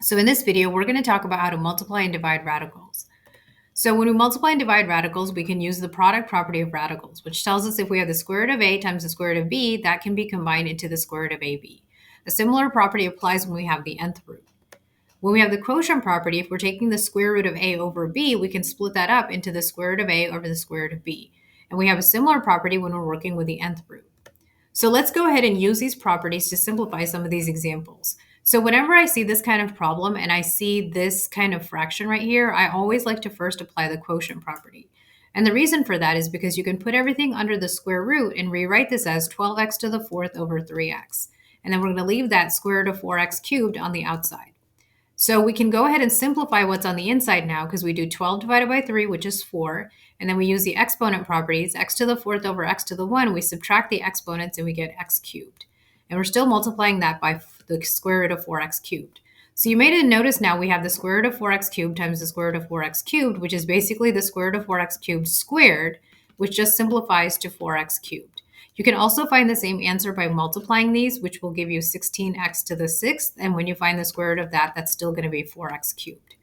So in this video, we're going to talk about how to multiply and divide radicals. So when we multiply and divide radicals, we can use the product property of radicals, which tells us if we have the square root of a times the square root of b, that can be combined into the square root of ab. A similar property applies when we have the nth root. When we have the quotient property, if we're taking the square root of a over b, we can split that up into the square root of a over the square root of b. And we have a similar property when we're working with the nth root. So let's go ahead and use these properties to simplify some of these examples. So whenever I see this kind of problem and I see this kind of fraction right here, I always like to first apply the quotient property. And the reason for that is because you can put everything under the square root and rewrite this as 12x to the fourth over 3x. And then we're going to leave that square root of 4x cubed on the outside. So we can go ahead and simplify what's on the inside now because we do 12 divided by 3, which is 4. And then we use the exponent properties, x to the fourth over x to the 1. We subtract the exponents and we get x cubed. And we're still multiplying that by the square root of 4x cubed. So you may notice now we have the square root of 4x cubed times the square root of 4x cubed, which is basically the square root of 4x cubed squared, which just simplifies to 4x cubed. You can also find the same answer by multiplying these, which will give you 16x to the 6th. And when you find the square root of that, that's still going to be 4x cubed.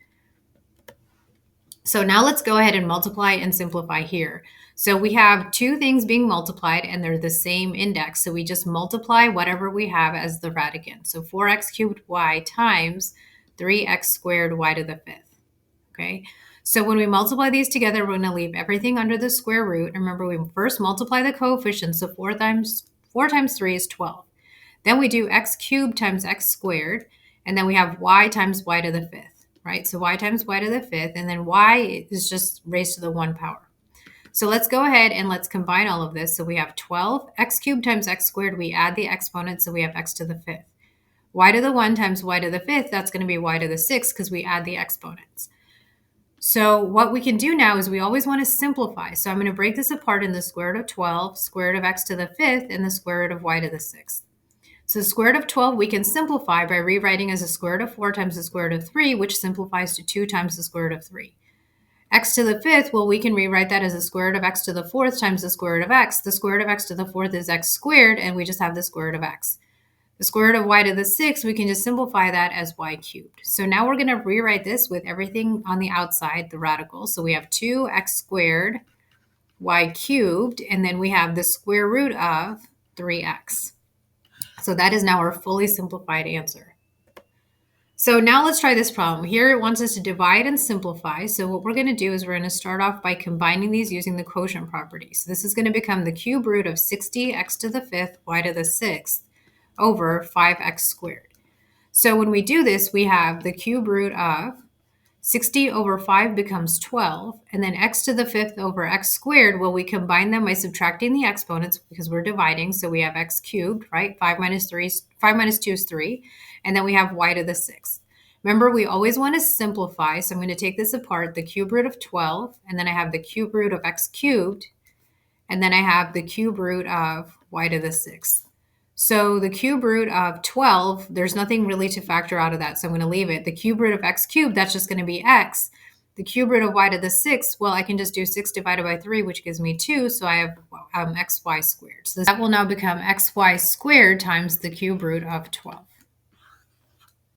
So now let's go ahead and multiply and simplify here. So we have two things being multiplied and they're the same index. So we just multiply whatever we have as the radicand. So 4x cubed y times 3x squared y to the 5th. Okay. So when we multiply these together, we're going to leave everything under the square root. Remember, we first multiply the coefficients. So 4 times 3 is 12. Then we do x cubed times x squared. And then we have y times y to the 5th, right? So y times y to the 5th. And then y is just raised to the 1 power. So let's go ahead and let's combine all of this. So we have 12 x cubed times x squared. We add the exponents. So we have x to the 5th. Y to the 1 times y to the 5th. That's going to be y to the 6th because we add the exponents. So what we can do now is we always want to simplify. So I'm going to break this apart in the square root of 12, square root of x to the 5th, and the square root of y to the 6th. So the square root of 12 we can simplify by rewriting as the square root of 4 times the square root of 3, which simplifies to 2 times the square root of 3. X to the 5th, well, we can rewrite that as the square root of x to the 4th times the square root of x. The square root of x to the 4th is x squared, and we just have the square root of x. The square root of y to the 6th, we can just simplify that as y cubed. So now we're going to rewrite this with everything on the outside, the radical. So we have 2x squared y cubed, and then we have the square root of 3x. So that is now our fully simplified answer. So now let's try this problem. Here it wants us to divide and simplify. So what we're going to do is we're going to start off by combining these using the quotient property. So this is going to become the cube root of 60x to the 5th y to the 6th over 5x squared. So when we do this, we have the cube root of 60 over 5 becomes 12, and then x to the 5th over x squared, well, we combine them by subtracting the exponents because we're dividing, so we have x cubed, right? 5 minus 2 is 3, and then we have y to the 6th. Remember, we always want to simplify, so I'm going to take this apart, the cube root of 12, and then I have the cube root of x cubed, and then I have the cube root of y to the 6th. So the cube root of 12, there's nothing really to factor out of that, so I'm going to leave it. The cube root of x cubed, that's just going to be x. The cube root of y to the 6th, well, I can just do 6 divided by 3, which gives me 2, so I have xy squared. So that will now become xy squared times the cube root of 12.